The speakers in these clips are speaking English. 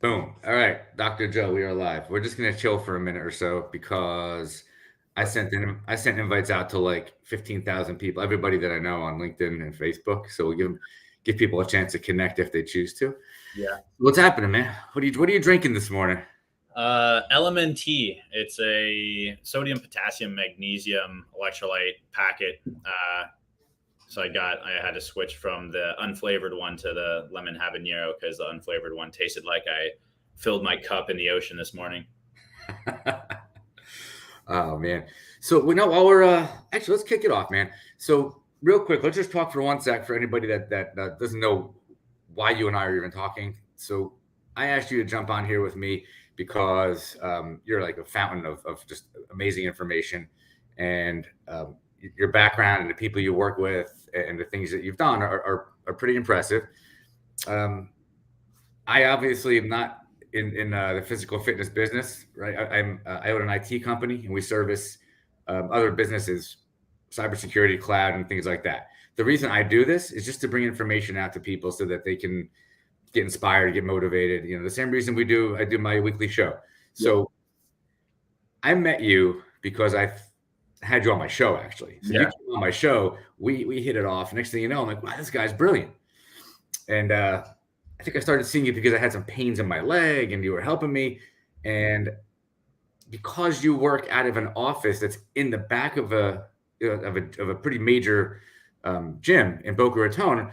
Boom. All right, Dr. Joe, we are live. We're just gonna chill for a minute or so because I sent invites out to like 15,000 people, everybody that I know on LinkedIn and Facebook. So we'll give people a chance to connect if they choose to. Yeah. What's happening, man? What are you drinking this morning? LMNT. It's a sodium, potassium, magnesium electrolyte packet. So I had to switch from the unflavored one to the lemon habanero because the unflavored one tasted like I filled my cup in the ocean this morning. Oh man. So we know while we're actually let's kick it off, man. So real quick, let's just talk for one sec for anybody that doesn't know why you and I are even talking. So I asked you to jump on here with me because you're like a fountain of just amazing information, and your background and the people you work with and the things that you've done are pretty impressive. I obviously am not in the physical fitness business, right? I own an IT company and we service other businesses, cybersecurity, cloud, and things like that. The reason I do this is just to bring information out to people so that they can get inspired, get motivated. You know, the same reason I do my weekly show. So I met you because I had you on my show actually. So you came on my show, we hit it off. Next thing you know, I'm like, wow, this guy's brilliant. And I think I started seeing you because I had some pains in my leg and you were helping me. And because you work out of an office that's in the back of a pretty major gym in Boca Raton,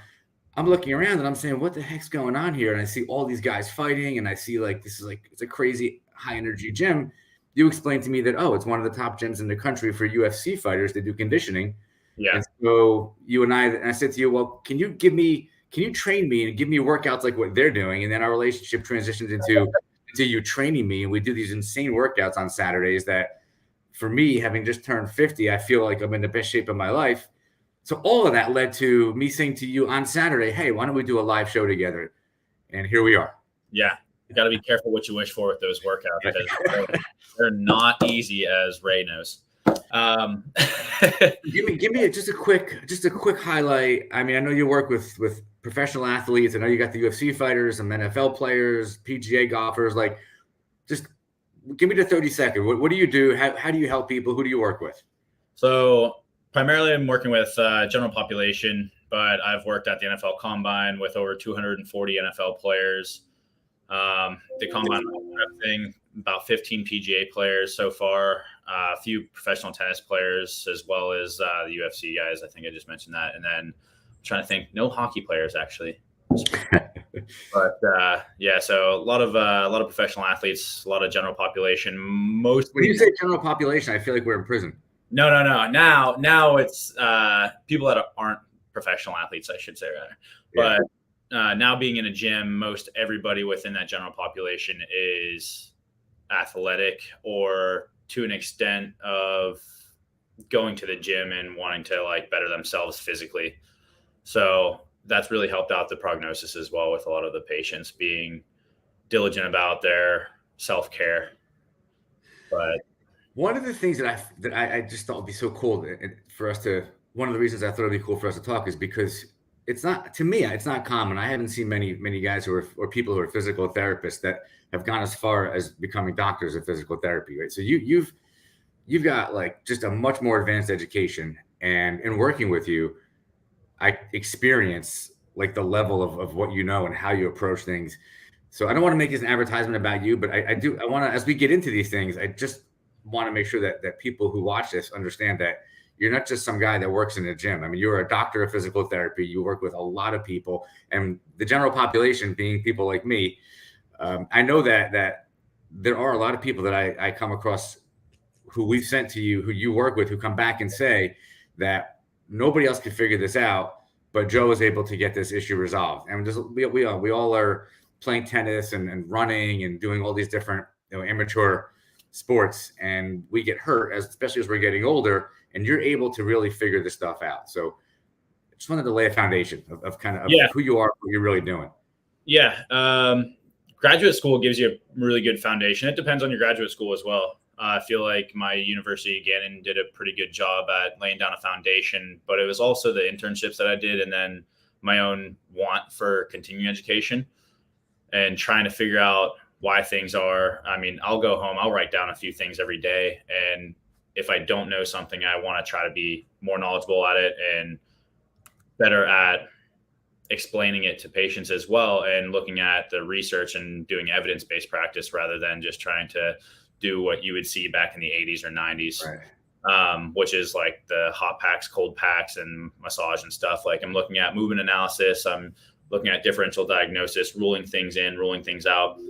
I'm looking around and I'm saying, what the heck's going on here? And I see all these guys fighting and I see like, it's a crazy high energy gym. You explained to me that, oh, it's one of the top gyms in the country for UFC fighters that do conditioning. Yeah. And so and I said to you, well, can you train me and give me workouts like what they're doing? And then our relationship transitions into you training me. And we do these insane workouts on Saturdays that for me, having just turned 50, I feel like I'm in the best shape of my life. So all of that led to me saying to you on Saturday, hey, why don't we do a live show together? And here we are. Yeah. You got to be careful what you wish for with those workouts because they're not easy, as Ray knows. Give me just a quick highlight. I mean, I know you work with professional athletes. I know you got the UFC fighters, some NFL players, PGA golfers. Like, just give me the 30-second. What do you do? How do you help people? Who do you work with? So primarily I'm working with general population, but I've worked at the NFL Combine with over 240 NFL players. The Combine thing, about 15 PGA players so far, a few professional tennis players, as well as the UFC guys. I think I just mentioned that. And then I'm trying to think, no hockey players actually. But so a lot of professional athletes, a lot of general population. When you say general population, I feel like we're in prison. No. Now it's people that aren't professional athletes, I should say rather. Yeah. But now being in a gym, most everybody within that general population is athletic or to an extent of going to the gym and wanting to like better themselves physically. So that's really helped out the prognosis as well with a lot of the patients being diligent about their self-care. But one of the things that I just thought would be so cool for us to, one of the reasons I thought it'd be cool for us to talk is because it's not common. I haven't seen many guys or people who are physical therapists that have gone as far as becoming doctors of physical therapy, right? So you've got like just a much more advanced education, and in working with you, I experience like the level of what you know and how you approach things. So I don't want to make this an advertisement about you, but I want to, as we get into these things, I just want to make sure that people who watch this understand that you're not just some guy that works in a gym. I mean, you're a doctor of physical therapy. You work with a lot of people, and the general population being people like me. I know that there are a lot of people that I come across who we've sent to you, who you work with, who come back and say that nobody else could figure this out, but Joe was able to get this issue resolved. And we all are playing tennis and running and doing all these different amateur sports, and we get hurt, especially as we're getting older, and you're able to really figure this stuff out. So I just wanted to lay a foundation of who you are, what you're really doing. Yeah. Graduate school gives you a really good foundation. It depends on your graduate school as well. I feel like my university, Gannon, did a pretty good job at laying down a foundation, but it was also the internships that I did and then my own want for continuing education. and trying to figure out why things are. I mean, I'll go home, I'll write down a few things every day. And if I don't know something, I want to try to be more knowledgeable at it and better at explaining it to patients as well, and looking at the research and doing evidence-based practice rather than just trying to do what you would see back in the 80s or 90s. Right. Which is like the hot packs, cold packs, and massage and stuff. Like I'm looking at movement analysis. I'm looking at differential diagnosis, ruling things in, ruling things out. And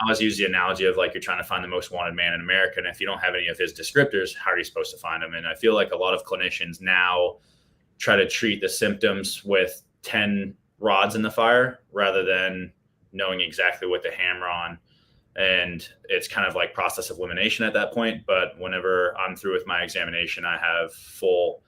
I always use the analogy of like you're trying to find the most wanted man in America. And if you don't have any of his descriptors, how are you supposed to find him? And I feel like a lot of clinicians now try to treat the symptoms with 10 rods in the fire rather than knowing exactly what to hammer on. And it's kind of like process of elimination at that point. But whenever I'm through with my examination, I have full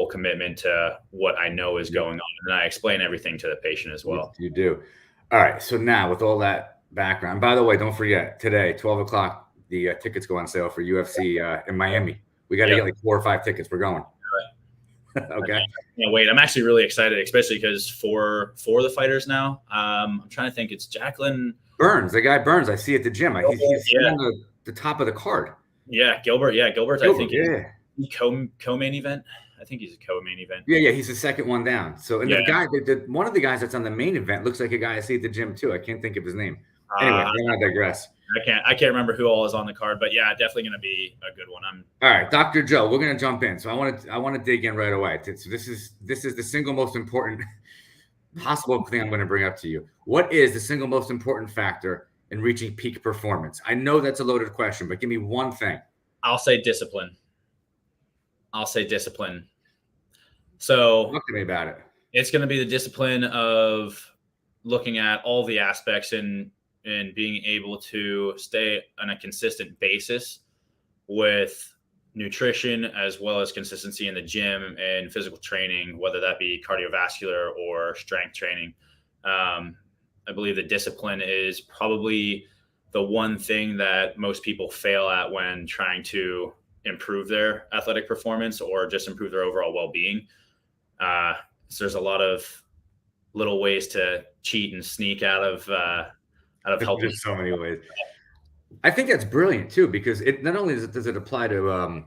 commitment to what I know is going on. And I explain everything to the patient as well. You do. All right. So now with all that background, by the way, don't forget today, 12 o'clock, the tickets go on sale for UFC in Miami. We got to get like 4 or 5 tickets. We're going. Okay. Yeah, wait. I'm actually really excited, especially because for the fighters now, I'm trying to think. It's Jacqueline Burns, the guy Burns. I see at the gym. He's on the top of the card. Yeah, Gilbert. Yeah, Gilbert. I think co-main event. I think he's a co-main event. Yeah, he's the second one down. So, and the guy, one of the guys that's on the main event looks like a guy I see at the gym too. I can't think of his name. Anyway, I don't want to digress. I can't remember who all is on the card, but yeah, definitely going to be a good one. All right, Dr. Joe, we're going to jump in. So I want to dig in right away. So this is the single most important possible thing I'm going to bring up to you. What is the single most important factor in reaching peak performance? I know that's a loaded question, but give me one thing. I'll say discipline. So talk to me about it. It's going to be the discipline of looking at all the aspects and being able to stay on a consistent basis with nutrition, as well as consistency in the gym and physical training, whether that be cardiovascular or strength training. I believe the discipline is probably the one thing that most people fail at when trying to improve their athletic performance or just improve their overall well-being. So there's a lot of little ways to cheat and sneak out of helping. There's so many ways. I think that's brilliant too, because it not only does it apply to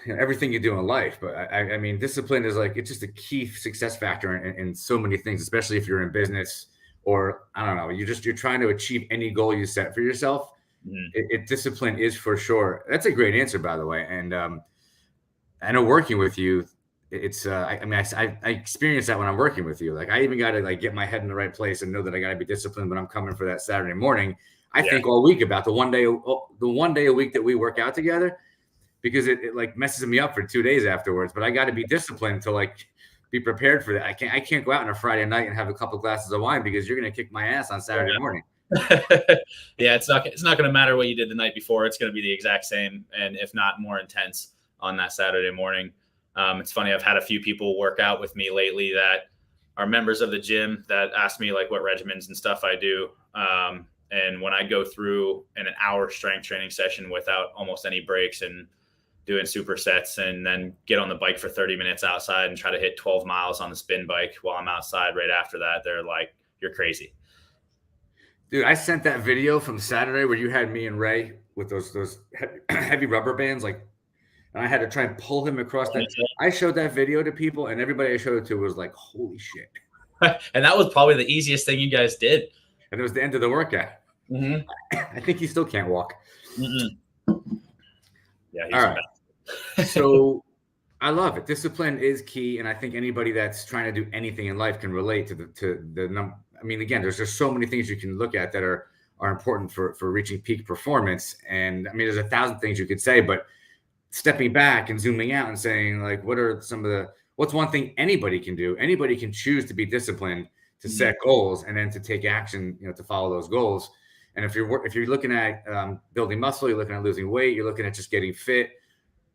everything you do in life, but I mean, discipline is like, it's just a key success factor in so many things, especially if you're in business or I don't know, you're trying to achieve any goal you set for yourself. Mm-hmm. Discipline is for sure. That's a great answer, by the way. And I know working with you, it's I experience that when I'm working with you. Like I even got to like get my head in the right place and know that I got to be disciplined when I'm coming for that Saturday morning. I think all week about the one day a week that we work out together, because it like messes me up for 2 days afterwards. But I got to be disciplined to like be prepared for that. I can't go out on a Friday night and have a couple glasses of wine because you're going to kick my ass on Saturday morning. Yeah, it's not going to matter what you did the night before. It's going to be the exact same, and if not more intense on that Saturday morning. It's funny. I've had a few people work out with me lately that are members of the gym that ask me like what regimens and stuff I do. And when I go through an hour strength training session without almost any breaks and doing supersets, and then get on the bike for 30 minutes outside and try to hit 12 miles on the spin bike while I'm outside right after that, they're like, you're crazy. Dude, I sent that video from Saturday where you had me and Ray with those heavy rubber bands, like, and I had to try and pull him across that. I showed that video to people, and everybody I showed it to was like, holy shit. And that was probably the easiest thing you guys did. And it was the end of the workout. Mm-hmm. I think he still can't walk. Mm-hmm. Yeah. He's all right. So I love it. Discipline is key. And I think anybody that's trying to do anything in life can relate to the number. I mean, again, there's just so many things you can look at that are important for reaching peak performance. And I mean, there's 1,000 things you could say, but stepping back and zooming out and saying like, what's one thing anybody can do? Anybody can choose to be disciplined, to set goals, and then to take action, to follow those goals. And if you're looking at building muscle, you're looking at losing weight, you're looking at just getting fit.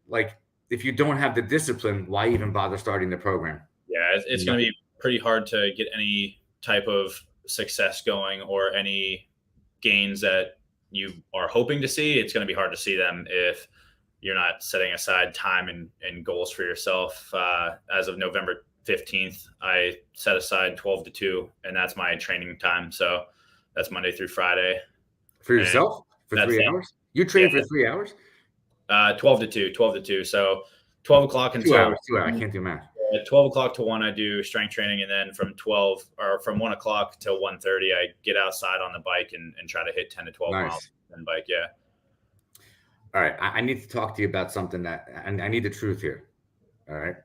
Like if you don't have the discipline, why even bother starting the program? Yeah, it's going to be pretty hard to get any type of success going or any gains that you are hoping to see. It's going to be hard to see them if you're not setting aside time and goals for yourself. As of November 15th, I set aside 12 to 2, and that's my training time. So that's Monday through Friday. For yourself? For 3 hours? You train for 3 hours? 12 to 2, 12 to 2. So 12 o'clock until 2 hours, 2 hours. I can't do math. At 12 o'clock to 1, I do strength training. And then from 1 o'clock till 1:30, I get outside on the bike and try to hit 10 to 12 miles on bike. Yeah. All right. I need to talk to you about something that I need the truth here. All right.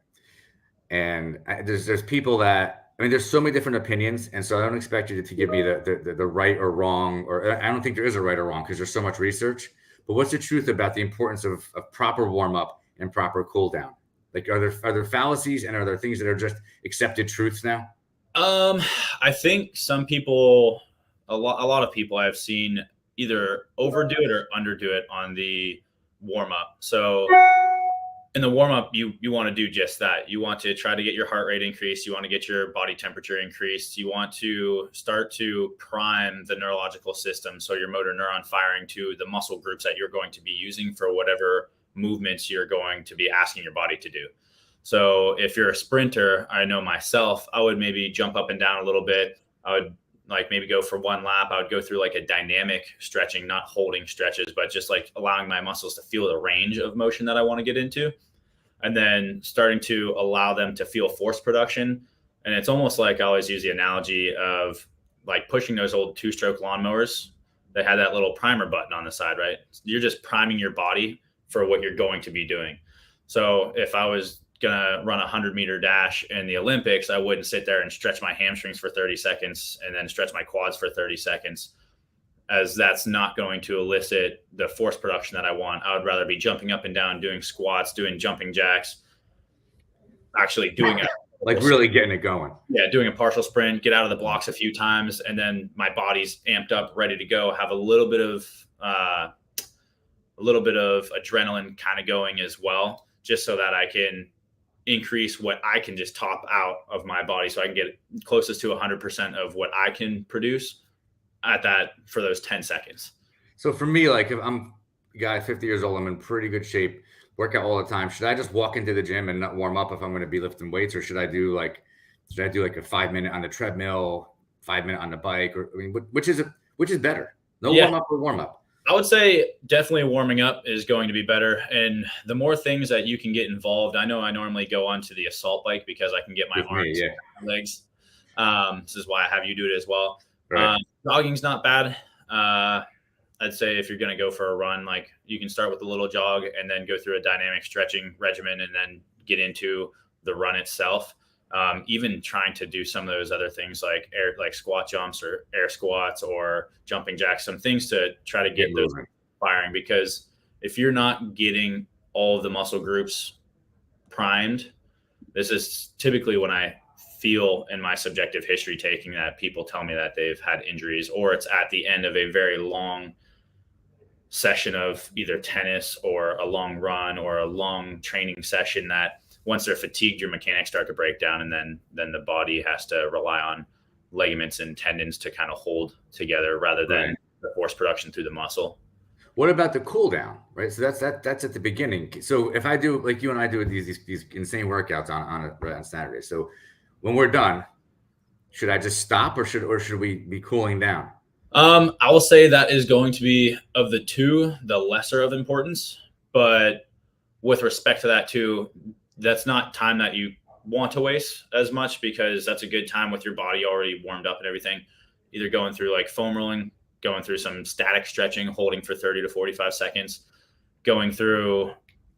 And there's people that, I mean, there's so many different opinions. And so I don't expect you to give me the right or wrong, or I don't think there is a right or wrong because there's so much research. But what's the truth about the importance of proper warm up and proper cool down? Like, are there fallacies and are there things that are just accepted truths now? I think some people, a lot of people I've seen either overdo it or underdo it on the warm up. So in the warm up, you want to do just that. You want to try to get your heart rate increased. You want to get your body temperature increased. You want to start to prime the neurological system. So your motor neuron firing to the muscle groups that you're going to be using for whatever movements you're going to be asking your body to do. So if you're a sprinter, I know myself, I would maybe jump up and down a little bit. I would like maybe go for one lap. I would go through like a dynamic stretching, not holding stretches, but just like allowing my muscles to feel the range of motion that I want to get into. And then starting to allow them to feel force production. And it's almost like I always use the analogy of like pushing those old 2-stroke lawnmowers. They had that little primer button on the side, right? You're just priming your body for what you're going to be doing. So if I was going to run a 100-meter dash in the Olympics, I wouldn't sit there and stretch my hamstrings for 30 seconds and then stretch my quads for 30 seconds, as that's not going to elicit the force production that I want. I would rather be jumping up and down, doing squats, doing jumping jacks, actually doing it. Like really getting it going. Yeah, doing a partial sprint, get out of the blocks a few times, and then my body's amped up, ready to go, have a little bit of adrenaline kind of going as well, just so that I can increase what I can just top out of my body, so I can get closest to 100% of what I can produce at that for those 10 seconds. So for me, like if I'm a guy 50 years old, I'm in pretty good shape, work out all the time. Should I just walk into the gym and not warm up if I'm going to be lifting weights, or should I do like a 5-minute on the treadmill, 5-minute on the bike, or I mean, which is better? Warm up or warm up? I would say definitely warming up is going to be better. And the more things that you can get involved, I know I normally go onto the assault bike because I can get my arms and my legs. This is why I have you do it as well. Right. Jogging's not bad. I'd say if you're going to go for a run, like you can start with a little jog and then go through a dynamic stretching regimen and then get into the run itself. Even trying to do some of those other things like squat jumps or air squats or jumping jacks, some things to try to get those firing, because if you're not getting all of the muscle groups primed, this is typically when I feel in my subjective history taking that people tell me that they've had injuries, or it's at the end of a very long session of either tennis or a long run or a long training session that once they're fatigued, your mechanics start to break down, and then the body has to rely on ligaments and tendons to kind of hold together rather than the force production through the muscle. What about the cool down, right? So that's at the beginning. So if I do, like you and I do these insane workouts on Saturday. So when we're done, should I just stop or should we be cooling down? I will say that is going to be, of the two, the lesser of importance, but with respect to that too, that's not time that you want to waste as much, because that's a good time with your body already warmed up and everything, either going through like foam rolling, going through some static stretching, holding for 30 to 45 seconds, going through,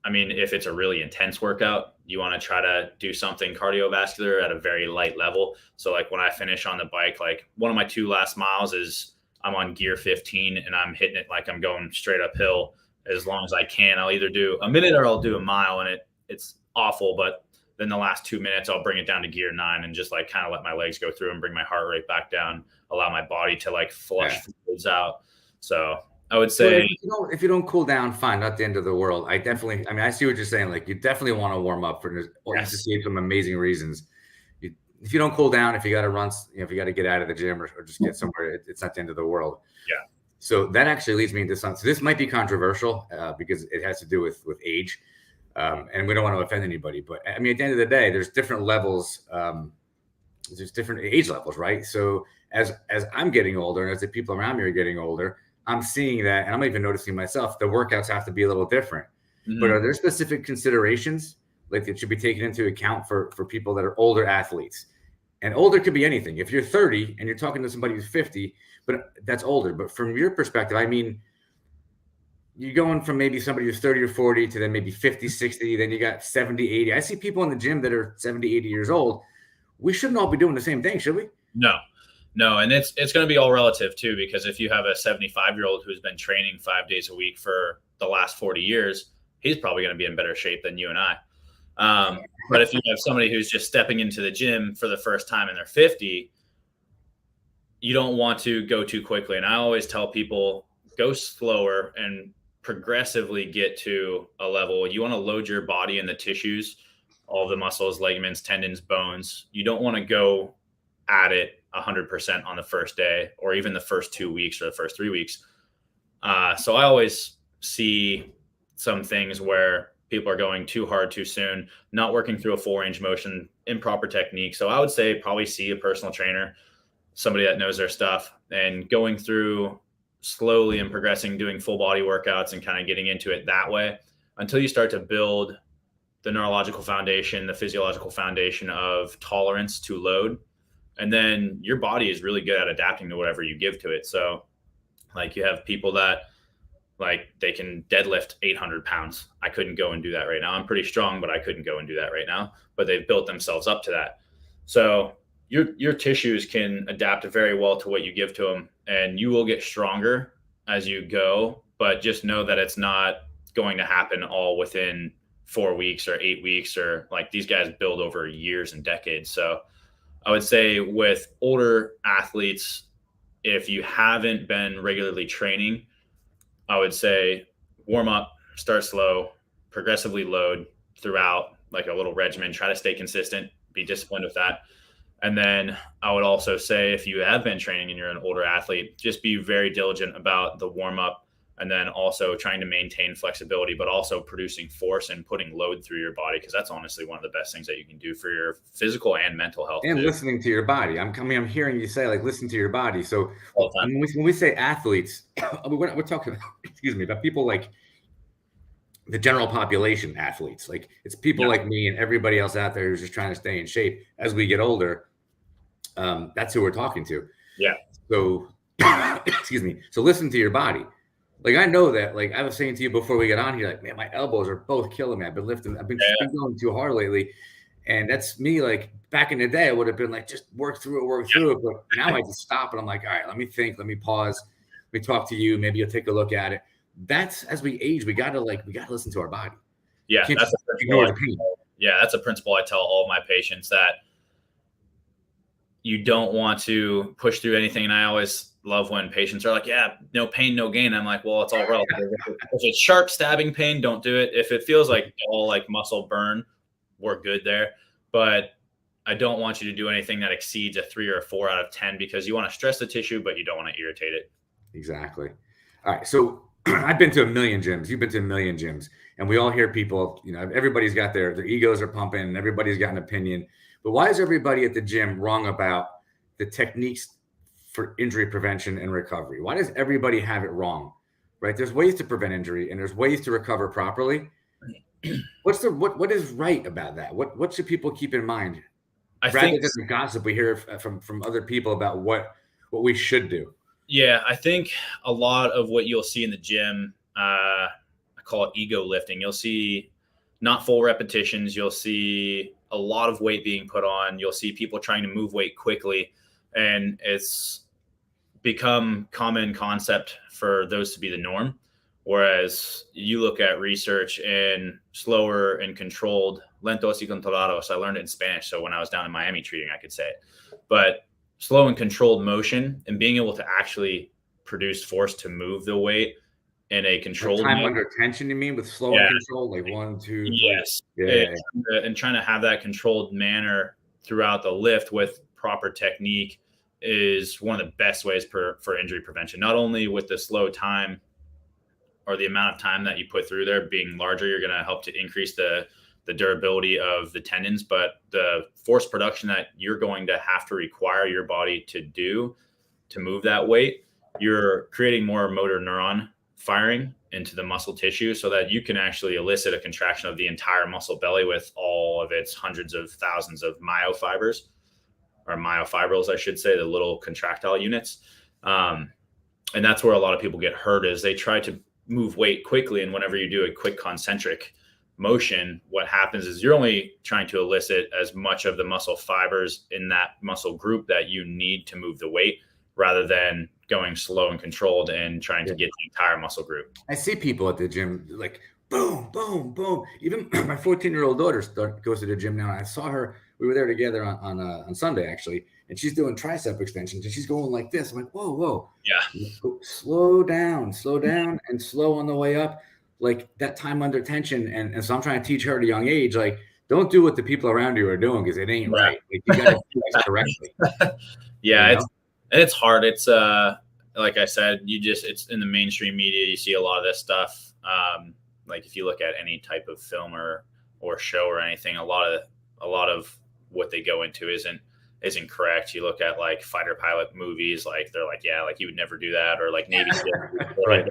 I mean, if it's a really intense workout, you want to try to do something cardiovascular at a very light level. So like when I finish on the bike, like one of my 2 last miles is I'm on gear 15 and I'm hitting it like I'm going straight uphill as long as I can. I'll either do a minute or I'll do a mile, and it's awful, but then the last 2 minutes I'll bring it down to gear 9 and just like kind of let my legs go through and bring my heart rate back down, allow my body to like flush fluids out. So I would say if you don't cool down, fine, not the end of the world. I see what you're saying. Like you definitely want to warm up for some amazing reasons. If you don't cool down, if you got to run, if you got to get out of the gym or just get somewhere, it's not the end of the world. Yeah. So that actually leads me into something. So this might be controversial because it has to do with age. And we don't want to offend anybody, but I mean, at the end of the day, there's different levels. There's different age levels, right? So as I'm getting older, and as the people around me are getting older, I'm seeing that, and I'm even noticing myself, the workouts have to be a little different. Mm-hmm. But are there specific considerations like that should be taken into account for people that are older athletes? And older could be anything. If you're 30 and you're talking to somebody who's 50, but that's older. But from your perspective, I mean, you're going from maybe somebody who's 30 or 40 to then maybe 50, 60, then you got 70, 80. I see people in the gym that are 70, 80 years old. We shouldn't all be doing the same thing, should we? No. And it's going to be all relative too, because if you have a 75-year-old who's been training 5 days a week for the last 40 years, he's probably going to be in better shape than you and I. But if you have somebody who's just stepping into the gym for the first time and they're 50, you don't want to go too quickly. And I always tell people, go slower and progressively get to a level. You want to load your body and the tissues, all the muscles, ligaments, tendons, bones. You don't want to go at it 100% on the first day or even the first 2 weeks or the first 3 weeks. So I always see some things where people are going too hard too soon, not working through a full range of motion, improper technique. So I would say probably see a personal trainer, somebody that knows their stuff, and going through slowly and progressing, doing full body workouts and kind of getting into it that way until you start to build the neurological foundation, the physiological foundation of tolerance to load. And then your body is really good at adapting to whatever you give to it. So like you have people that like they can deadlift 800 pounds. I couldn't go and do that right now. I'm pretty strong, but I couldn't go and do that right now. But they've built themselves up to that. So your tissues can adapt very well to what you give to them, and you will get stronger as you go. But just know that it's not going to happen all within 4 weeks or 8 weeks, or like these guys build over years and decades. So I would say with older athletes, if you haven't been regularly training, I would say warm up, start slow, progressively load throughout, like a little regimen, try to stay consistent, be disciplined with that. And then I would also say if you have been training and you're an older athlete, just be very diligent about the warm up, and then also trying to maintain flexibility, but also producing force and putting load through your body, because that's honestly one of the best things that you can do for your physical and mental health. And too. listening to your body. I'm hearing you say like listen to your body. So when we say athletes, we're talking about people like the general population athletes. Like it's people like me and everybody else out there who's just trying to stay in shape as we get older. That's who we're talking to. Yeah. So So listen to your body. Like I know that, like I was saying to you before we got on here, like, man, my elbows are both killing me. I've been been going too hard lately. And that's me, like back in the day, I would have been like, just work through it. But now I just stop and I'm like, all right, let me think, let me pause, let me talk to you. Maybe you'll take a look at it. That's as we age, we gotta listen to our body. Yeah, that's ignore the pain. Yeah, that's a principle I tell all of my patients, that you don't want to push through anything. And I always love when patients are like, yeah, no pain, no gain. I'm like, well, it's all relative. If it's sharp stabbing pain, don't do it. If it feels like dull, like muscle burn, we're good there. But I don't want you to do anything that exceeds a 3 or a 4 out of 10, because you want to stress the tissue, but you don't want to irritate it. Exactly. All right. So I've been to a million gyms. You've been to a million gyms, and we all hear people, everybody's got their egos are pumping and everybody's got an opinion. But why is everybody at the gym wrong about the techniques for injury prevention and recovery? Why does everybody have it wrong? Right? There's ways to prevent injury and there's ways to recover properly. What is right about that? What should people keep in mind? Rather than the gossip we hear from other people about what we should do. Yeah, I think a lot of what you'll see in the gym, I call it ego lifting. You'll see not full repetitions. You'll see a lot of weight being put on. You'll see people trying to move weight quickly. And it's become common concept for those to be the norm. Whereas you look at research in slower and controlled, lentos y controlados. I learned it in Spanish. So when I was down in Miami treating, I could say it. But slow and controlled motion and being able to actually produce force to move the weight in a controlled time under tension, you mean, with slow and control, like 1, 2, 3. Yes. And trying to have that controlled manner throughout the lift with proper technique is one of the best ways for injury prevention, not only with the slow time or the amount of time that you put through there being larger, you're going to help to increase the durability of the tendons. But the force production that you're going to have to require your body to do to move that weight, you're creating more motor neuron firing into the muscle tissue so that you can actually elicit a contraction of the entire muscle belly with all of its hundreds of thousands of myofibers, or myofibrils, I should say, the little contractile units. And that's where a lot of people get hurt, is they try to move weight quickly. And whenever you do a quick concentric motion, what happens is you're only trying to elicit as much of the muscle fibers in that muscle group that you need to move the weight, rather than going slow and controlled and trying to get the entire muscle group. I see people at the gym like boom, boom, boom. Even my 14-year-old daughter goes to the gym now. And I saw her. We were there together on Sunday, actually, and she's doing tricep extensions, and she's going like this. I'm like, whoa, whoa. Yeah. Slow down, and slow on the way up. Like that time under tension. And so I'm trying to teach her at a young age, like, don't do what the people around you are doing, because it ain't right. Like, you got to do this correctly. Yeah, you know? It's hard. It's like I said, it's in the mainstream media. You see a lot of this stuff. Like if you look at any type of film or show or anything, a lot of what they go into isn't correct. You look at like fighter pilot movies, like they're like, yeah, like you would never do that, or like Navy SEAL, right.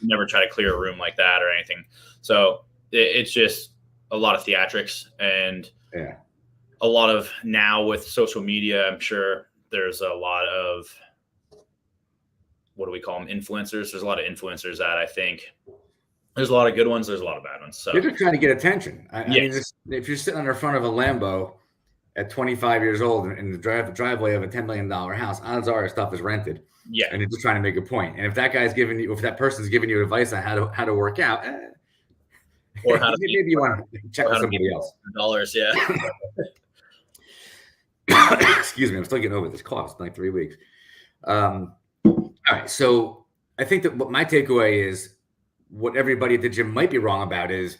Never try to clear a room like that or anything. So it's just a lot of theatrics, and a lot of, now with social media, I'm sure there's a lot of, what do we call them, influencers. There's a lot of influencers that I think there's a lot of good ones. There's a lot of bad ones. So you're just trying to get attention. I mean, if you're sitting on the front of a Lambo at 25 years old in the driveway of a $10 million house, odds are stuff is rented. Yeah. And you're just trying to make a point. And if that person's giving you advice on how to work out, or how to maybe you want to check with somebody else. Dollars, yeah. Excuse me, I'm still getting over this cough. It's like 3 weeks. All right, so I think that what my takeaway is, what everybody at the gym might be wrong about is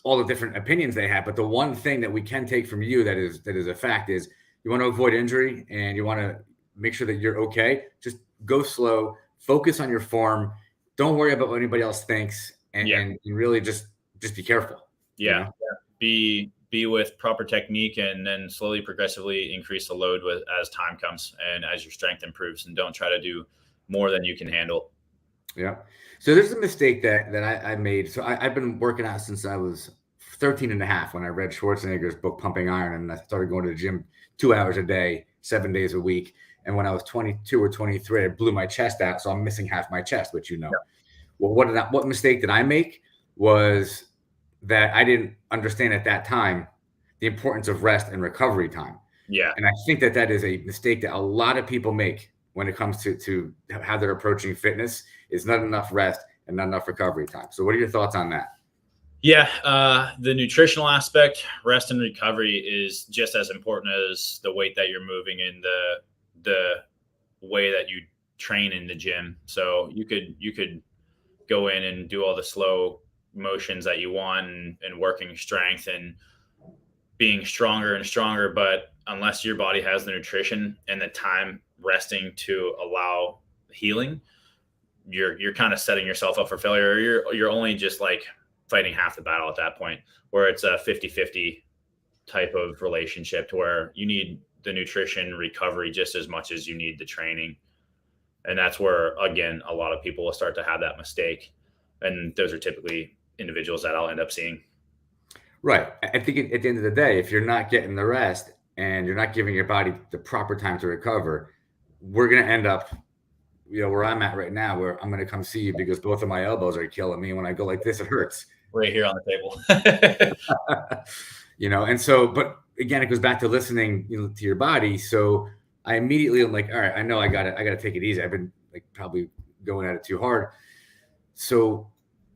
all the different opinions they have. But the one thing that we can take from you that is a fact is, you want to avoid injury and you want to make sure that you're okay. Just go slow, focus on your form. Don't worry about what anybody else thinks, and really just be careful. Yeah. You know? Be with proper technique, and then slowly, progressively increase the load as time comes and as your strength improves, and don't try to do more than you can handle. Yeah. So there's a mistake that I made. So I've been working out since I was 13 and a half, when I read Schwarzenegger's book, Pumping Iron, and I started going to the gym 2 hours a day, 7 days a week. And when I was 22 or 23, I blew my chest out. So I'm missing half my chest, which, Well, what mistake did I make was that I didn't understand at that time the importance of rest and recovery time. Yeah. And I think that is a mistake that a lot of people make when it comes to how they're approaching fitness, is not enough rest and not enough recovery time. So what are your thoughts on that? Yeah. The nutritional aspect, rest and recovery, is just as important as the weight that you're moving and the way that you train in the gym. So you could go in and do all the slow motions that you want and working strength and being stronger and stronger, but unless your body has the nutrition and the time resting to allow healing, you're kind of setting yourself up for failure. You're only just like fighting half the battle at that point, where it's a 50-50 type of relationship, to where you need the nutrition recovery just as much as you need the training. And that's where, again, a lot of people will start to have that mistake. And those are typically individuals that I'll end up seeing. Right. I think at the end of the day, if you're not getting the rest and you're not giving your body the proper time to recover, we're going to end up, where I'm at right now, where I'm going to come see you because both of my elbows are killing me. When I go like this, it hurts. Right here on the table. And so, but again, it goes back to listening, to your body. So I immediately am like, all right, I know I got to take it easy. I've been like probably going at it too hard. So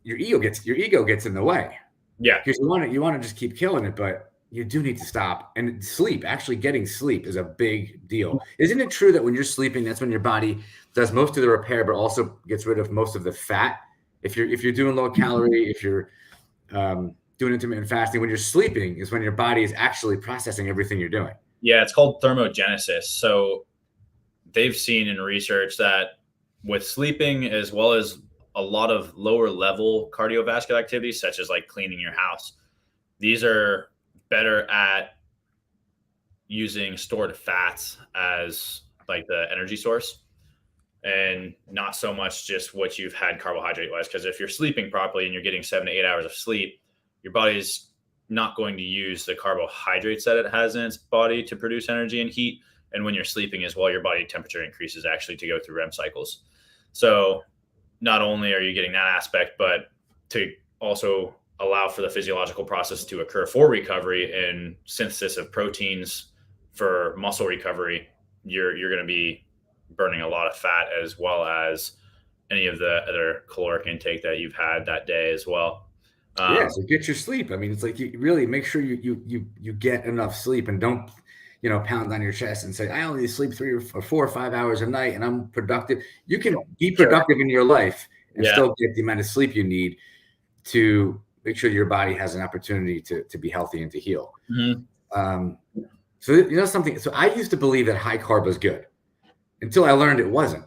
your ego gets in the way. Yeah. Because you want to just keep killing it, but you do need to stop. And actually getting sleep is a big deal. Isn't it true that when you're sleeping, that's when your body does most of the repair, but also gets rid of most of the fat? If you're doing low calorie, if you're doing intermittent fasting, when you're sleeping is when your body is actually processing everything you're doing. Yeah, it's called thermogenesis. So they've seen in research that with sleeping, as well as a lot of lower level cardiovascular activities, such as like cleaning your house. These are better at using stored fats as like the energy source, and not so much just what you've had carbohydrate wise. Because if you're sleeping properly and you're getting 7 to 8 hours of sleep, your body's not going to use the carbohydrates that it has in its body to produce energy and heat. And when you're sleeping as well, your body temperature increases actually to go through REM cycles. So not only are you getting that aspect, but to also allow for the physiological process to occur for recovery and synthesis of proteins for muscle recovery, you're going to be burning a lot of fat, as well as any of the other caloric intake that you've had that day as well. Yeah, so get your sleep. I mean, it's like you really make sure you get enough sleep, and don't, pound on your chest and say, I only sleep 3 or 4 or 5 hours a night and I'm productive. You can be productive in your life and still get the amount of sleep you need to make sure your body has an opportunity to be healthy and to heal. So something. So I used to believe that high carb was good until I learned it wasn't.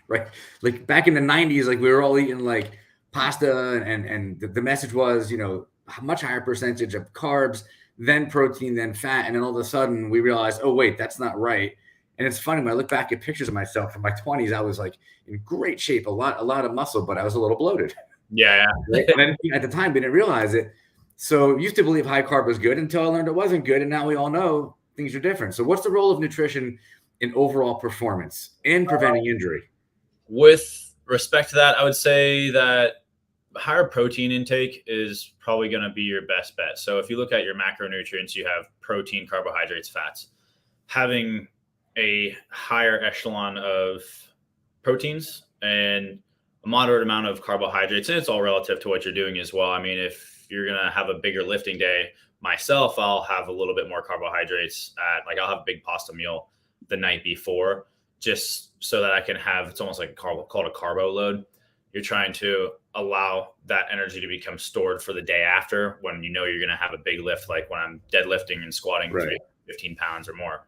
Right? Like back in the 90s, like we were all eating like pasta, and the message was, a much higher percentage of carbs, then protein, then fat. And then all of a sudden we realized, oh wait, that's not right. And it's funny, when I look back at pictures of myself from my 20s, I was like in great shape, a lot of muscle, but I was a little bloated. Yeah. Right? And then at the time didn't realize it. So used to believe high carb was good until I learned it wasn't good. And now we all know things are different. So what's the role of nutrition in overall performance and preventing injury? With respect to that, I would say that higher protein intake is probably going to be your best bet. So if you look at your macronutrients, you have protein, carbohydrates, fats. Having a higher echelon of proteins and a moderate amount of carbohydrates, and it's all relative to what you're doing as well. I mean, if you're going to have a bigger lifting day, myself, I'll have a little bit more carbohydrates I'll have a big pasta meal the night before, just so that I can have, it's almost like called a carbo load. You're trying to allow that energy to become stored for the day after, when you're going to have a big lift, like when I'm deadlifting and squatting 15 pounds or more.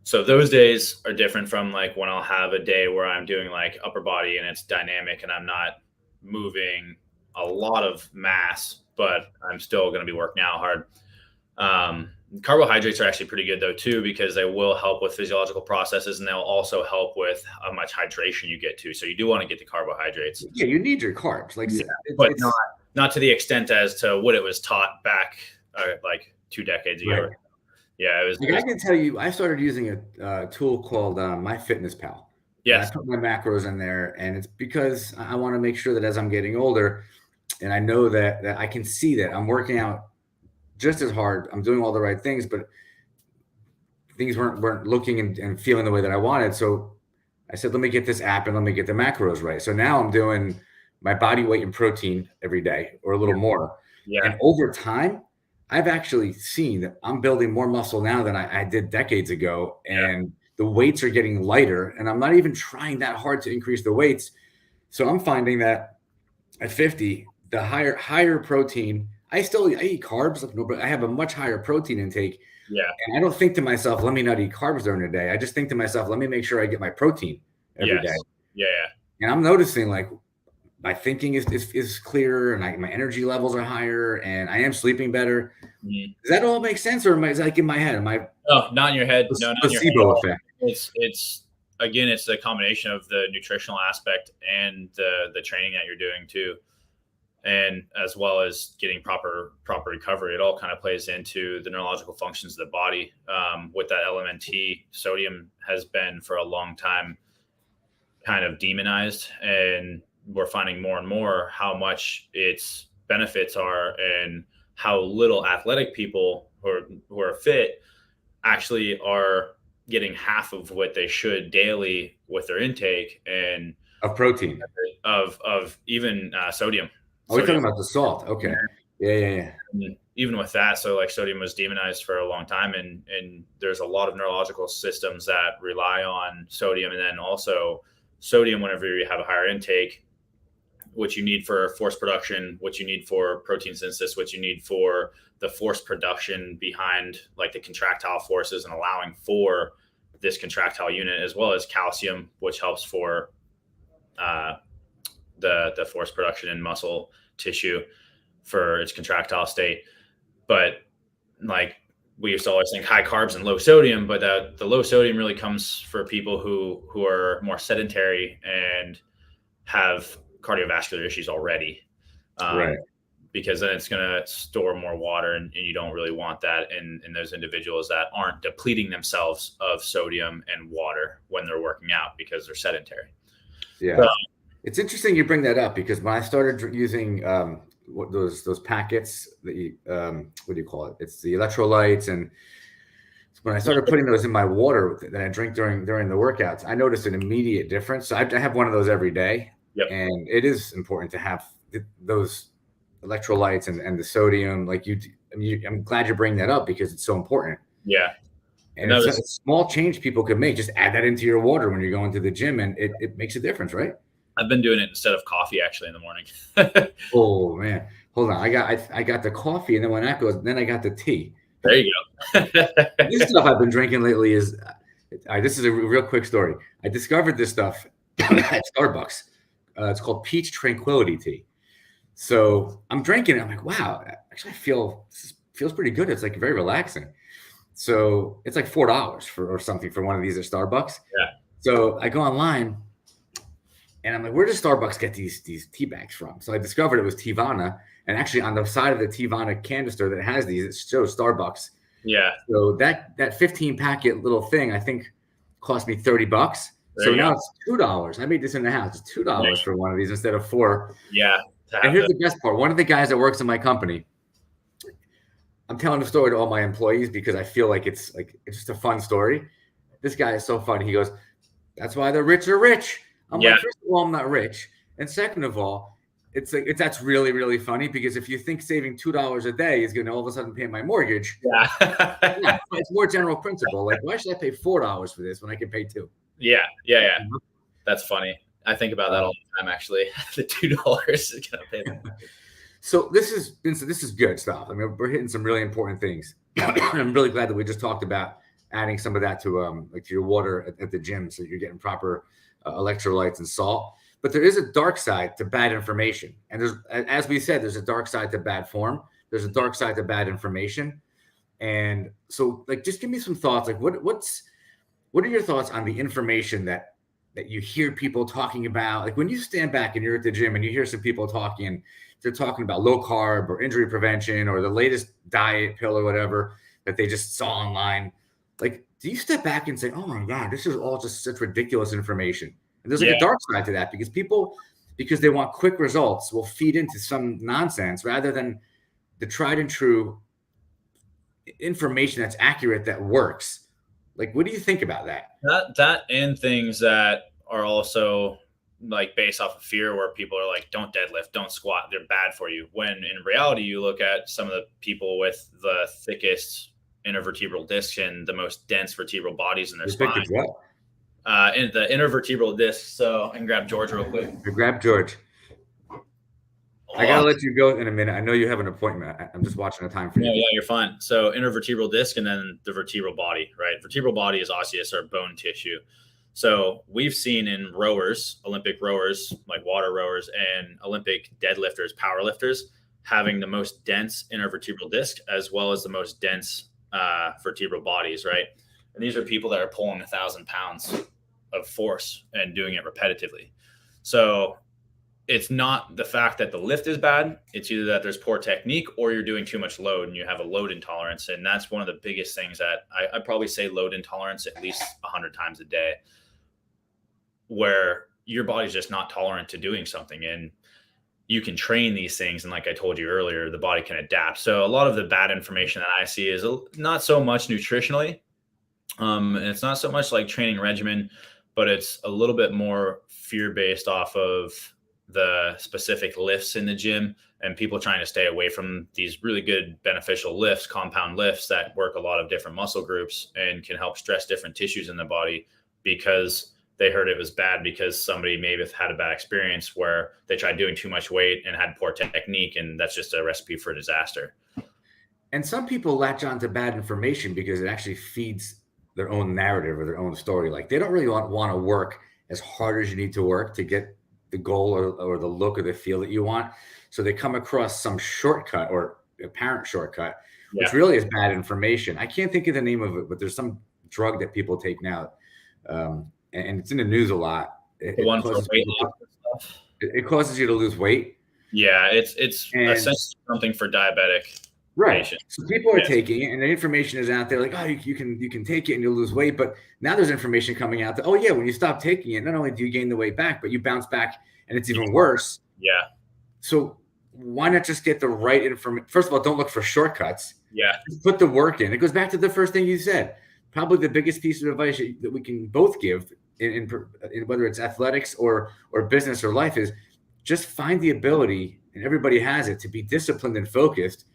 So those days are different from like when I'll have a day where I'm doing like upper body and it's dynamic and I'm not moving a lot of mass, but I'm still going to be working out hard. Carbohydrates are actually pretty good though too, because they will help with physiological processes, and they'll also help with how much hydration you get to. So you do want to get the carbohydrates. Yeah, you need your carbs, but not to the extent as to what it was taught back like 2 decades ago. Right. Yeah, it was. I can tell you, I started using a tool called MyFitnessPal. Yes, I put my macros in there, and it's because I want to make sure that as I'm getting older, and I know that I can see that I'm working out just as hard, I'm doing all the right things, but things weren't looking and feeling the way that I wanted. So I said, let me get this app and let me get the macros right. So now I'm doing my body weight in protein every day, or a little more. Yeah. And over time, I've actually seen that I'm building more muscle now than I did decades ago. And the weights are getting lighter, and I'm not even trying that hard to increase the weights. So I'm finding that at 50, the higher protein, I eat carbs, but I have a much higher protein intake. Yeah. And I don't think to myself, let me not eat carbs during the day. I just think to myself, let me make sure I get my protein every day. Yeah. And I'm noticing like my thinking is clearer, and my energy levels are higher, and I am sleeping better. Mm-hmm. Does that all make sense, or is that like in my head? No, not in your head. No, not in your head. Placebo effect. It's again, it's the combination of the nutritional aspect and the training that you're doing too. And as well as getting proper recovery. It all kind of plays into the neurological functions of the body. With that LMNT, sodium has been for a long time kind of demonized, and we're finding more and more how much its benefits are, and how little athletic people who are fit actually are getting half of what they should daily with their intake and of protein, of even sodium. Oh, we're talking about the salt. Okay. Yeah. And even with that, so like sodium was demonized for a long time, and there's a lot of neurological systems that rely on sodium. And then also sodium, whenever you have a higher intake, what you need for force production, what you need for protein synthesis, what you need for the force production behind like the contractile forces and allowing for this contractile unit, as well as calcium, which helps for the force production in muscle tissue for its contractile state. But like we used to always think high carbs and low sodium, but the low sodium really comes for people who are more sedentary and have cardiovascular issues already. Right. Because then it's going to store more water, and you don't really want that in those individuals that aren't depleting themselves of sodium and water when they're working out because they're sedentary. Yeah. So, it's interesting you bring that up, because when I started using those packets that you, what do you call it? It's the electrolytes, and when I started putting those in my water that I drink during the workouts, I noticed an immediate difference. So I have one of those every day. Yep. And it is important to have those electrolytes and the sodium. Like I'm glad you're bringing that up, because it's so important. Yeah. And it's a small change people can make. Just add that into your water when you're going to the gym, and it makes a difference, right? I've been doing it instead of coffee actually in the morning. Oh man, hold on. I got the coffee, and then when that goes, then I got the tea. There you go. This stuff I've been drinking lately is, this is a real quick story. I discovered this stuff at Starbucks. It's called Peach Tranquility Tea. So I'm drinking it. I'm like, wow, actually feels pretty good. It's like very relaxing. So it's like $4 or something for one of these at Starbucks. Yeah. So I go online and I'm like, where does Starbucks get these tea bags from? So I discovered it was Teavana, and actually on the side of the Teavana canister that has these, it shows Starbucks. Yeah. So that 15 packet little thing, I think, cost me $30. So now it's $2. I made this in the house. It's $2 for one of these instead of $4. Yeah. And here's the best part. One of the guys that works in my company, I'm telling the story to all my employees because I feel like it's just a fun story. This guy is so funny. He goes, "That's why the rich are rich." I'm like, first of all, I'm not rich, and second of all, that's really, really funny, because if you think saving $2 a day is going to all of a sudden pay my mortgage, it's more general principle. Like, why should I pay $4 for this when I can pay $2? Yeah. That's funny. I think about that all the time, actually. The $2 is going to pay them. So this is good stuff. I mean, we're hitting some really important things. I'm really glad that we just talked about adding some of that to to your water at the gym, so you're getting proper electrolytes and salt. But there is a dark side to bad information, and as we said, there's a dark side to bad form. There's a dark side to bad information, and so just give me some thoughts. Like, what are your thoughts on the information that you hear people talking about? Like, when you stand back and you're at the gym and you hear some people talking, and they're talking about low carb or injury prevention or the latest diet pill or whatever that they just saw online. Like, do you step back and say, "Oh my God, this is all just such ridiculous information"? And there's a dark side to that, because people, because they want quick results, will feed into some nonsense rather than the tried and true information that's accurate, that works. Like, what do you think about that? That and things that are also like based off of fear, where people are like, "Don't deadlift, don't squat, they're bad for you." When in reality, you look at some of the people with the thickest intervertebral discs and the most dense vertebral bodies in their spine. In the intervertebral disc. So I can grab George real quick. Grab George. I gotta let you go in a minute. I know you have an appointment. I'm just watching the time for you. Yeah, you're fine. So intervertebral disc, and then the vertebral body, right? Vertebral body is osseous, or bone tissue. So we've seen in rowers, Olympic rowers, like water rowers, and Olympic deadlifters, powerlifters, having the most dense intervertebral disc as well as the most dense vertebral bodies, right? And these are people that are pulling 1,000 pounds of force and doing it repetitively. So it's not the fact that the lift is bad. It's either that there's poor technique, or you're doing too much load and you have a load intolerance. And that's one of the biggest things that I probably say load intolerance at least 100 times a day, where your body's just not tolerant to doing something. And you can train these things. And like I told you earlier, the body can adapt. So a lot of the bad information that I see is not so much nutritionally. And it's not so much like training regimen, but it's a little bit more fear-based off of the specific lifts in the gym, and people trying to stay away from these really good beneficial lifts, compound lifts that work a lot of different muscle groups and can help stress different tissues in the body, because they heard it was bad because somebody maybe had a bad experience where they tried doing too much weight and had poor technique, and that's just a recipe for disaster. And some people latch on to bad information because it actually feeds their own narrative or their own story. Like, they don't really want to work as hard as you need to work to get the goal or the look or the feel that you want. So they come across some shortcut or apparent shortcut, which Yeah. really is bad information. I can't think of the name of it, but there's some drug that people take now, and it's in the news a lot. The one for weight loss and stuff. It causes you to lose weight. Yeah, it's And essentially something for diabetic right. patients. So people are Yes. taking it, and the information is out there like, oh, you can take it and you'll lose weight. But now there's information coming out that, oh yeah, when you stop taking it, not only do you gain the weight back, but you bounce back, and it's even worse. Yeah. So why not just get the right information? First of all, don't look for shortcuts. Yeah. Just put the work in. It goes back to the first thing you said. Probably the biggest piece of advice that we can both give in whether it's athletics or business or life is just find the ability, and everybody has it, to be disciplined and focused.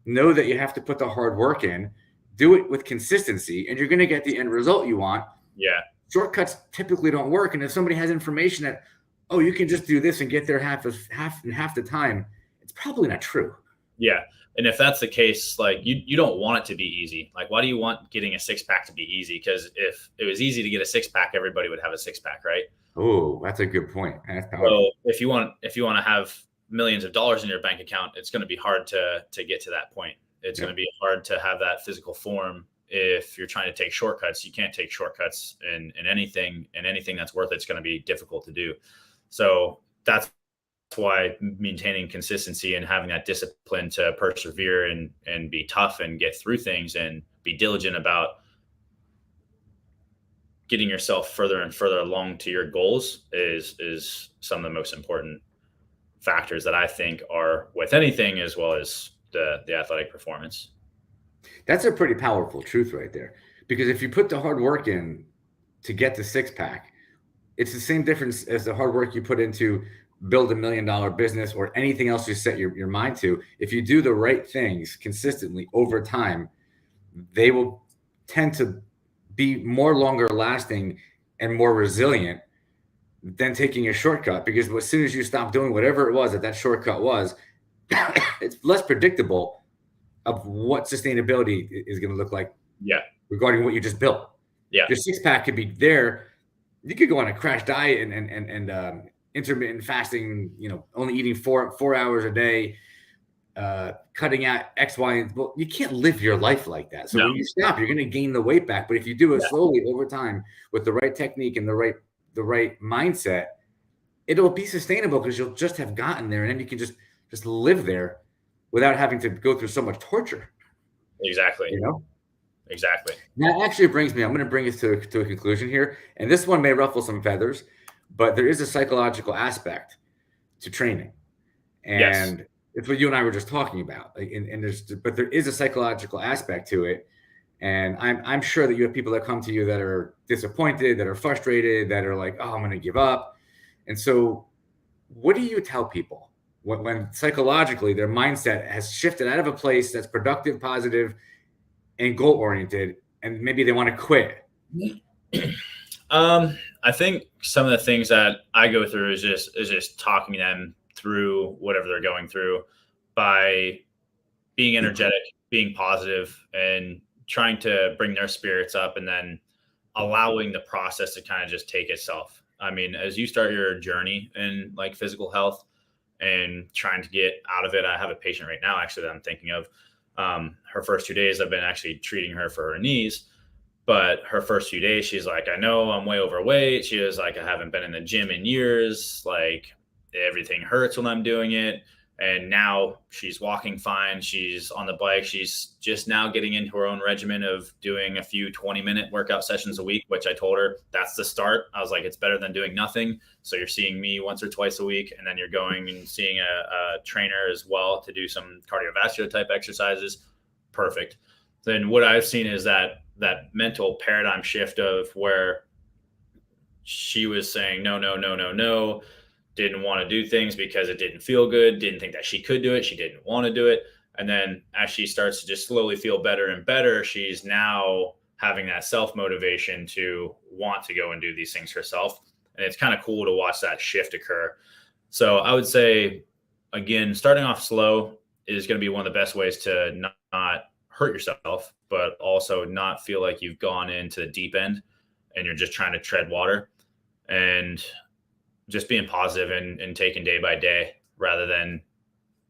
Know that you have to put the hard work in, do it with consistency, and you're going to get the end result you want. Yeah. Shortcuts typically don't work. And if somebody has information that, oh, you can just do this and get there half the time, it's probably not true. Yeah. And if that's the case, like you don't want it to be easy. Like, why do you want getting a 6-pack to be easy? Because if it was easy to get a 6-pack, everybody would have a 6-pack, right? Oh, that's a good point. So if you want to have millions of dollars in your bank account, it's going to be hard to get to that point. It's going to be hard to have that physical form. If you're trying to take shortcuts, you can't take shortcuts in anything, and anything that's worth it's going to be difficult to do. So that's why maintaining consistency and having that discipline to persevere and be tough and get through things and be diligent about getting yourself further and further along to your goals is some of the most important factors that I think are with anything, as well as the athletic performance. That's a pretty powerful truth right there. Because if you put the hard work in to get the 6-pack, it's the same difference as the hard work you put into build $1 million business or anything else you set your mind to. If you do the right things consistently over time, they will tend to be more longer lasting and more resilient than taking a shortcut. Because as soon as you stop doing whatever it was that shortcut was, it's less predictable of what sustainability is going to look like. Yeah. Regarding what you just built. Yeah. Your 6-pack could be there. You could go on a crash diet and intermittent fasting, only eating four hours a day, cutting out X, Y, and well, you can't live your life like that. So when you stop, you're going to gain the weight back. But if you do it slowly over time with the right technique and the right mindset, it'll be sustainable because you'll just have gotten there, and then you can just live there without having to go through so much torture. Exactly. Exactly. That actually brings me, I'm going to bring us to a conclusion here. And this one may ruffle some feathers, but there is a psychological aspect to training. And it's what you and I were just talking about. But there is a psychological aspect to it. And I'm sure that you have people that come to you that are disappointed, that are frustrated, that are like, oh, I'm going to give up. And so what do you tell people when psychologically their mindset has shifted out of a place that's productive, positive, and goal oriented, and maybe they want to quit? I think some of the things that I go through is just talking them through whatever they're going through by being energetic, being positive, and trying to bring their spirits up, and then allowing the process to kind of just take itself. I mean, as you start your journey in like physical health and trying to get out of it, I have a patient right now actually that I'm thinking of. Her first 2 days, I've been actually treating her for her knees, but her first few days, she's like, I know I'm way overweight. She was like, I haven't been in the gym in years. Like, everything hurts when I'm doing it. And now she's walking fine. She's on the bike. She's just now getting into her own regimen of doing a few 20-minute workout sessions a week, which I told her that's the start. I was like, it's better than doing nothing. So you're seeing me once or twice a week, and then you're going and seeing a trainer as well to do some cardiovascular type exercises. Perfect. Then what I've seen is that mental paradigm shift of where she was saying, no, didn't want to do things because it didn't feel good, didn't think that she could do it. She didn't want to do it. And then as she starts to just slowly feel better and better, she's now having that self-motivation to want to go and do these things herself. And it's kind of cool to watch that shift occur. So I would say, again, starting off slow is going to be one of the best ways to not hurt yourself, but also not feel like you've gone into the deep end and you're just trying to tread water. And just being positive and taking day by day rather than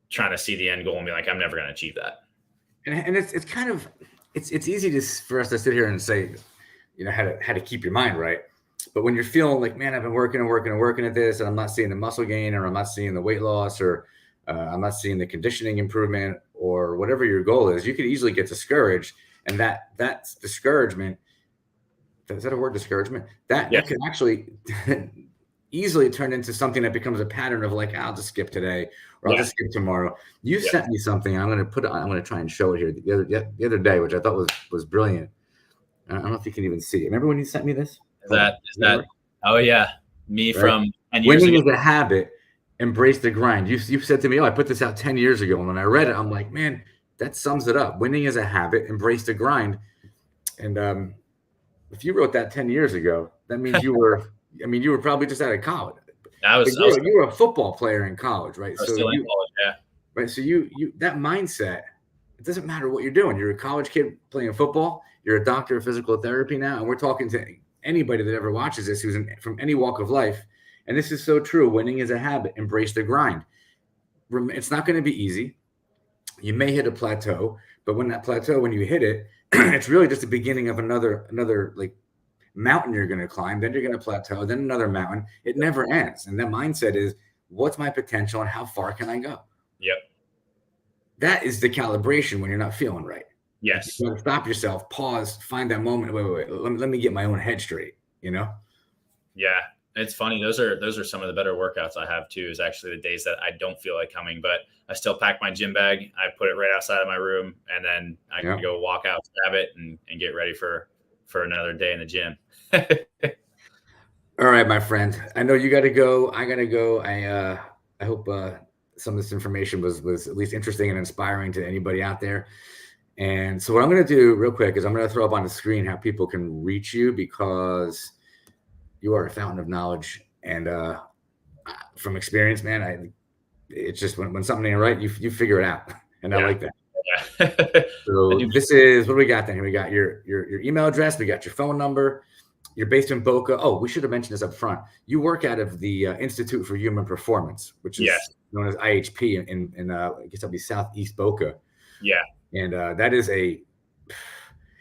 trying to see the end goal and be like, I'm never going to achieve that. And it's kind of it's easy for us to sit here and say, how to keep your mind right. But when you're feeling like, man, I've been working and working and working at this, and I'm not seeing the muscle gain, or I'm not seeing the weight loss, or I'm not seeing the conditioning improvement, or whatever your goal is, you could easily get discouraged. And that's discouragement. Is that a word, discouragement? That could actually easily turn into something that becomes a pattern of like, I'll just skip today, or I'll just skip tomorrow. You sent me something. I'm going to try and show it here the other day, which I thought was brilliant. I don't know if you can even see it. Remember when you sent me this? Is that? Oh yeah, me right? From 10 years ago. Winning is a habit. Embrace the grind. You said to me, I put this out 10 years ago. And when I read it, I'm like, man, that sums it up. Winning is a habit. Embrace the grind. And if you wrote that 10 years ago, that means you were probably just out of college. You were a football player in college, right? So still in college, yeah. Right. So you that mindset, it doesn't matter what you're doing. You're a college kid playing football. You're a doctor of physical therapy now. And we're talking to anybody that ever watches this who's from any walk of life. And this is so true. Winning is a habit. Embrace the grind. It's not going to be easy. You may hit a plateau, but when you hit it, it's really just the beginning of another like mountain you're going to climb. Then you're going to plateau, then another mountain. It never ends. And the mindset is, what's my potential and how far can I go? Yep. That is the calibration when you're not feeling right. Yes. You stop yourself, pause, find that moment. Wait. Let me get my own head straight, Yeah. It's funny. Those are some of the better workouts I have too, is actually the days that I don't feel like coming, but I still pack my gym bag. I put it right outside of my room, and then I can go walk out, grab it, and get ready for another day in the gym. All right, my friend. I know you got to go. I got to go. I hope some of this information was at least interesting and inspiring to anybody out there. And so what I'm going to do real quick is I'm going to throw up on the screen how people can reach you, because you are a fountain of knowledge. And from experience, man, it's just when something ain't right, you figure it out. And I like that. Yeah. So this is what we got then. We got your email address. We got your phone number. You're based in Boca. Oh, we should have mentioned this up front. You work out of the Institute for Human Performance, which is known as IHP in I guess that'll be Southeast Boca. Yeah. And that is it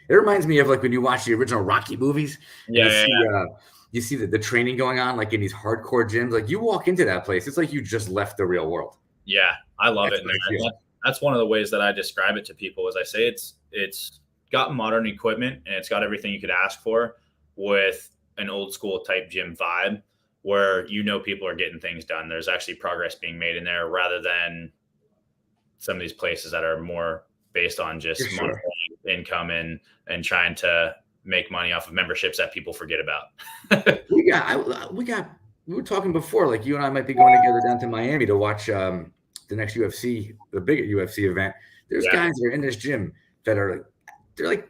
reminds me of like when you watch the original Rocky movies. You see the training going on like in these hardcore gyms. Like you walk into that place, it's like you just left the real world. Yeah, I love it. That's one of the ways that I describe it to people is I say it's got modern equipment and it's got everything you could ask for with an old school type gym vibe where people are getting things done. There's actually progress being made in there rather than some of these places that are more based on just monthly income and trying to make money off of memberships that people forget about. we were talking before, like you and I might be going together down to Miami to watch the next UFC, the bigger UFC event. There's guys that are in this gym that they're like,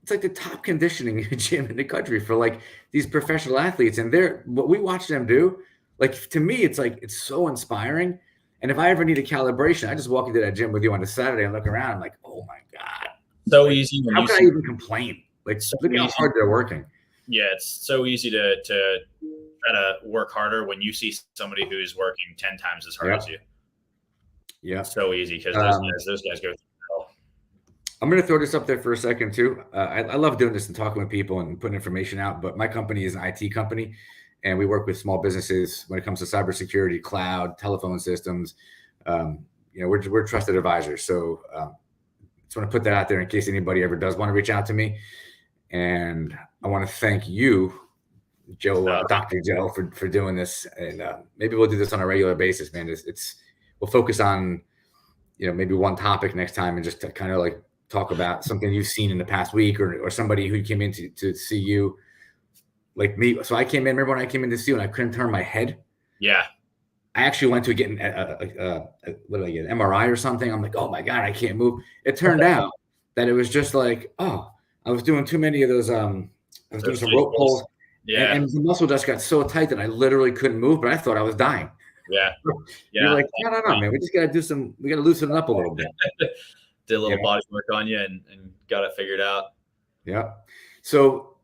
it's like the top conditioning gym in the country for like these professional athletes. And what we watch them do, like to me, it's like, it's so inspiring. And if I ever need a calibration, I just walk into that gym with you on a Saturday and look around. I'm like, oh my God. So easy. How can I even complain? Like, look at how hard they're working. Yeah, it's so easy to try to work harder when you see somebody who's working 10 times as hard as you. Yeah. So easy because those guys go through hell. I'm going to throw this up there for a second too. I love doing this and talking with people and putting information out, but my company is an IT company. And we work with small businesses when it comes to cybersecurity, cloud, telephone systems. We're trusted advisors. So just want to put that out there in case anybody ever does want to reach out to me. And I want to thank you, Joe, Dr. Joe, for doing this. And maybe we'll do this on a regular basis, man. We'll focus on, maybe one topic next time and just to kind of like talk about something you've seen in the past week or somebody who came in to see you. Like me, so I came in. Remember when I came in to see you and I couldn't turn my head? Yeah. I actually went to get what did I get? An MRI or something. I'm like, oh my God, I can't move. It turned out that it was just like, I was doing too many of those. I was doing some rope pulls. Yeah. And the muscle just got so tight that I literally couldn't move, but I thought I was dying. Yeah. You're like, no, man. We just got to loosen it up a little bit. Did a little body work on you and got it figured out. Yeah. So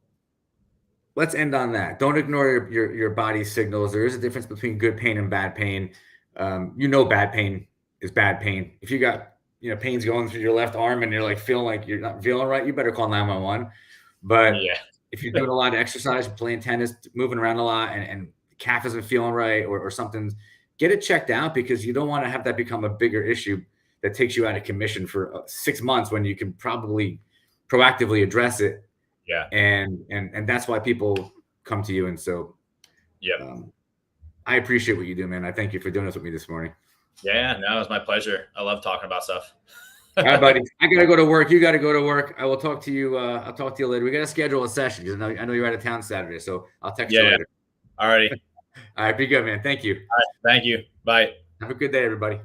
let's end on that. Don't ignore your body's signals. There is a difference between good pain and bad pain. Bad pain is bad pain. If you got pains going through your left arm and you're like feeling like you're not feeling right, you better call 911. But Yeah. if you're doing a lot of exercise, playing tennis, moving around a lot, and the calf isn't feeling right or something, get it checked out, because you don't want to have that become a bigger issue that takes you out of commission for 6 months when you can probably proactively address it. Yeah. And that's why people come to you. And so, I appreciate what you do, man. I thank you for doing this with me this morning. Yeah, no, it was my pleasure. I love talking about stuff. All right, buddy. I gotta go to work. You gotta go to work. I will talk to you. I'll talk to you later. We gotta schedule a session because I know you're out of town Saturday, so I'll text you later. All righty. All right, be good, man. Thank you. All right, thank you. Bye. Have a good day, everybody.